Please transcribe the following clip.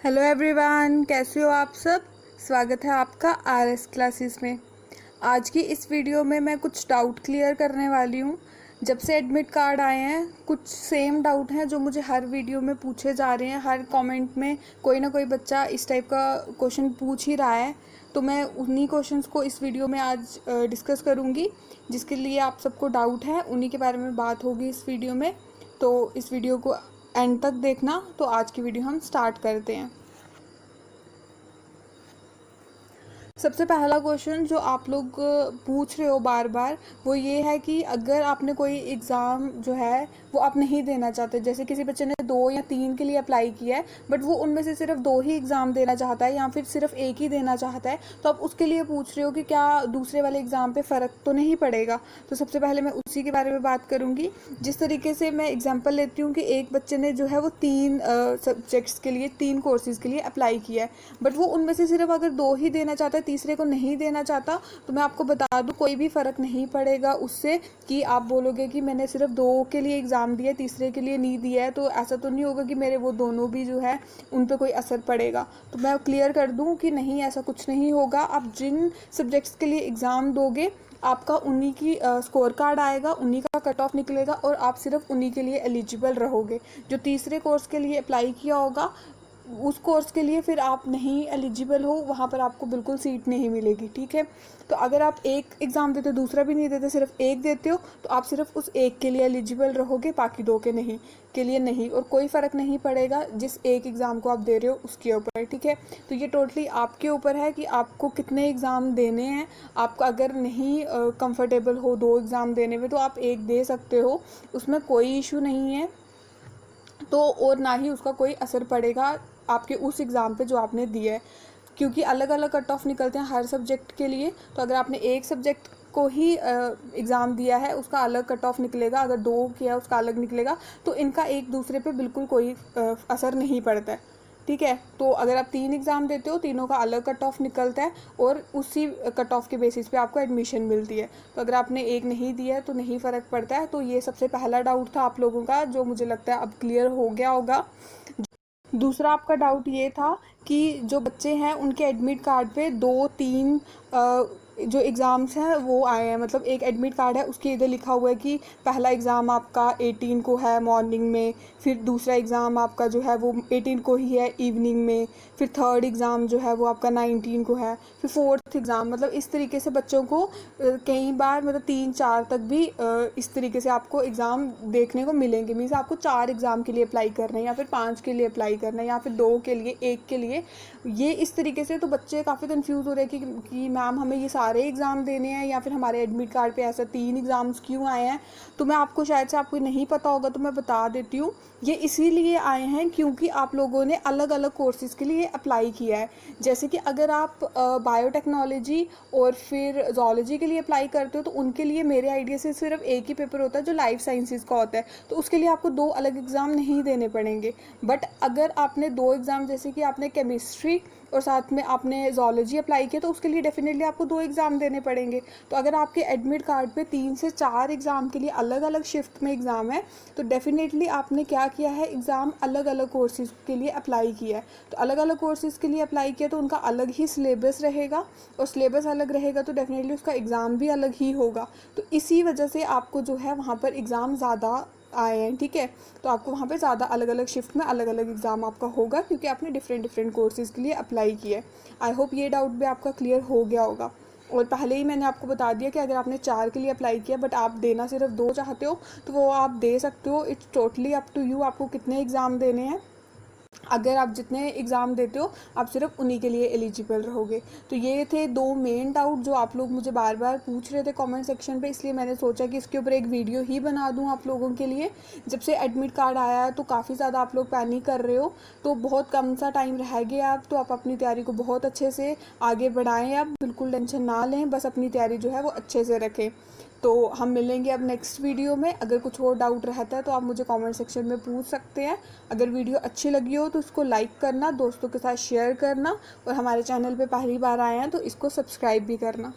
Hello everyone, कैसे हो आप सब। स्वागत है आपका आरएस क्लासेस में। आज की इस वीडियो में मैं कुछ डाउट क्लियर करने वाली हूँ। जब से एडमिट कार्ड आए हैं कुछ सेम डाउट हैं जो मुझे हर वीडियो में पूछे जा रहे हैं। हर कमेंट में कोई ना कोई बच्चा इस टाइप का क्वेश्चन पूछ ही रहा है, तो मैं उन्हीं क्वेश्चंस को इस वीडियो में आज डिस्कस करूँगी। जिसके लिए आप सबको डाउट है उन्हीं के बारे में बात होगी इस वीडियो में। तो इस वीडियो को एंड तक देखना। तो आज की वीडियो हम स्टार्ट करते हैं। सबसे पहला क्वेश्चन जो आप लोग पूछ रहे हो बार बार, वो ये है कि अगर आपने कोई एग्ज़ाम जो है वो आप नहीं देना चाहते, जैसे किसी बच्चे ने 2 या 3 के लिए अप्लाई किया है बट वो उनमें से सिर्फ 2 ही एग्ज़ाम देना चाहता है या फिर सिर्फ एक ही देना चाहता है, तो आप उसके लिए पूछ रहे हो कि क्या दूसरे वाले एग्ज़ाम पे फ़र्क तो नहीं पड़ेगा। तो सबसे पहले मैं उसी के बारे में बात करूँगी। जिस तरीके से मैं एग्जाम्पल लेती हूँ कि एक बच्चे ने जो है वो 3 सब्जेक्ट्स के लिए 3 कोर्सेज़ के लिए अप्लाई किया है, बट वो उनमें से सिर्फ अगर 2 ही देना चाहता है, तीसरे को नहीं देना चाहता, तो मैं आपको बता दूं कोई भी फ़र्क नहीं पड़ेगा उससे कि आप बोलोगे कि मैंने सिर्फ 2 के लिए एग्ज़ाम दिया है, तीसरे के लिए नहीं दिया है, तो ऐसा तो नहीं होगा कि मेरे वो दोनों भी जो है उन पर कोई असर पड़ेगा। तो मैं क्लियर कर दूं कि नहीं, ऐसा कुछ नहीं होगा। आप जिन सब्जेक्ट्स के लिए एग्ज़ाम दोगे आपका उन्हीं की स्कोर कार्ड आएगा, उन्हीं का कट ऑफ निकलेगा और आप सिर्फ उन्हीं के लिए एलिजिबल रहोगे। जो तीसरे कोर्स के लिए अप्लाई किया होगा उस कोर्स के लिए फिर आप नहीं एलिजिबल हो, वहाँ पर आपको बिल्कुल सीट नहीं मिलेगी। ठीक है, तो अगर आप एक एग्ज़ाम देते हो दूसरा भी नहीं देते, सिर्फ एक देते हो, तो आप सिर्फ उस एक के लिए एलिजिबल रहोगे, बाकी 2 के लिए नहीं। और कोई फ़र्क नहीं पड़ेगा जिस एक एग्ज़ाम को आप दे रहे हो उसके ऊपर। ठीक है, तो ये टोटली आपके ऊपर है कि आपको कितने एग्ज़ाम देने हैं। आपको अगर नहीं कंफर्टेबल हो 2 एग्ज़ाम देने में तो आप एक दे सकते हो, उसमें कोई इशू नहीं है। तो और ना ही उसका कोई असर पड़ेगा आपके उस एग्ज़ाम पे जो आपने दिया है, क्योंकि अलग अलग कट ऑफ निकलते हैं हर सब्जेक्ट के लिए। तो अगर आपने एक सब्जेक्ट को ही एग्ज़ाम दिया है उसका अलग कट ऑफ निकलेगा, अगर 2 किया उसका अलग निकलेगा, तो इनका एक दूसरे पे बिल्कुल कोई असर नहीं पड़ता है। ठीक है, तो अगर आप 3 एग्ज़ाम देते हो तीनों का अलग कट ऑफ निकलता है और उसी कट ऑफ के बेसिस पे आपको एडमिशन मिलती है। तो अगर आपने एक नहीं दिया है तो नहीं फ़र्क पड़ता है। तो ये सबसे पहला डाउट था आप लोगों का, जो मुझे लगता है अब क्लियर हो गया होगा। दूसरा आपका डाउट ये था कि जो बच्चे हैं उनके एडमिट कार्ड पे 2-3 जो एग्ज़ाम्स हैं वो आए हैं। मतलब एक एडमिट कार्ड है उसके इधर लिखा हुआ है कि पहला एग्ज़ाम आपका 18 को है मॉर्निंग में, फिर दूसरा एग्ज़ाम आपका जो है वो 18 को ही है इवनिंग में, फिर थर्ड एग्ज़ाम जो है वो आपका 19 को है, फिर फोर्थ एग्ज़ाम। मतलब इस तरीके से बच्चों को कई बार मतलब 3-4 तक भी इस तरीके से आपको एग्ज़ाम देखने को मिलेंगे। मीन्स आपको 4 एग्ज़ाम के लिए अप्लाई करना है या फिर 5 के लिए अप्लाई करना है या फिर 2 के लिए, 1 के लिए, ये इस तरीके से। तो बच्चे काफ़ी कंफ्यूज हो रहे हैं कि मैम हमें ये सारे एग्ज़ाम देने हैं या फिर हमारे एडमिट कार्ड पे ऐसा 3 एग्ज़ाम्स क्यों आए हैं। तो मैं आपको शायद से आपको नहीं पता होगा तो मैं बता देती हूँ। ये इसीलिए आए हैं क्योंकि आप लोगों ने अलग अलग कोर्सेज़ के लिए अप्लाई किया है। जैसे कि अगर आप बायोटेक्नोलॉजी और फिर जोलॉजी के लिए अप्लाई करते हो तो उनके लिए मेरे आइडिया से सिर्फ एक ही पेपर होता है जो लाइफ साइंसेज का होता है, तो उसके लिए आपको 2 अलग एग्ज़ाम नहीं देने पड़ेंगे। बट अगर आपने 2 एग्ज़ाम, जैसे कि आपने केमिस्ट्री और साथ में आपने जोलॉजी अप्लाई किया, तो उसके लिए डेफिनेटली आपको 2 एग्ज़ाम देने पड़ेंगे। तो अगर आपके एडमिट कार्ड पे 3 से 4 एग्ज़ाम के लिए अलग अलग शिफ्ट में एग्ज़ाम है, तो डेफिनेटली आपने क्या किया है, एग्ज़ाम अलग अलग कोर्सेज़ के लिए अप्लाई किया है। तो अलग अलग कोर्सेज़ के लिए अप्लाई किया तो उनका अलग ही सिलेबस रहेगा, और सिलेबस अलग रहेगा तो डेफिनेटली उसका एग्ज़ाम भी अलग ही होगा। तो इसी वजह से आपको जो है वहाँ पर एग्ज़ाम ज़्यादा आए हैं। ठीक है, तो आपको वहाँ पे ज़्यादा अलग अलग शिफ्ट में अलग अलग एग्ज़ाम आपका होगा क्योंकि आपने डिफरेंट डिफरेंट कोर्सेज़ के लिए अप्लाई किया है। आई होप ये डाउट भी आपका क्लियर हो गया होगा। और पहले ही मैंने आपको बता दिया कि अगर आपने 4 के लिए अप्लाई किया बट आप देना सिर्फ 2 चाहते हो तो वो आप दे सकते हो। It's totally up to you, आपको कितने एग्ज़ाम देने हैं। अगर आप जितने एग्ज़ाम देते हो आप सिर्फ उन्हीं के लिए एलिजिबल रहोगे। तो ये थे 2 मेन डाउट जो आप लोग मुझे बार बार पूछ रहे थे कमेंट सेक्शन पे, इसलिए मैंने सोचा कि इसके ऊपर एक वीडियो ही बना दूं आप लोगों के लिए। जब से एडमिट कार्ड आया है तो काफ़ी ज़्यादा आप लोग पैनिक कर रहे हो, तो बहुत कम सा टाइम रह गया अब, तो आप अपनी तैयारी को बहुत अच्छे से आगे बढ़ाएँ। अब बिल्कुल टेंशन ना लें, बस अपनी तैयारी जो है वो अच्छे से रखें। तो हम मिलेंगे अब नेक्स्ट वीडियो में। अगर कुछ और डाउट रहता है तो आप मुझे कमेंट सेक्शन में पूछ सकते हैं। अगर वीडियो अच्छी लगी हो तो इसको लाइक करना, दोस्तों के साथ शेयर करना, और हमारे चैनल पे पहली बार आए हैं तो इसको सब्सक्राइब भी करना।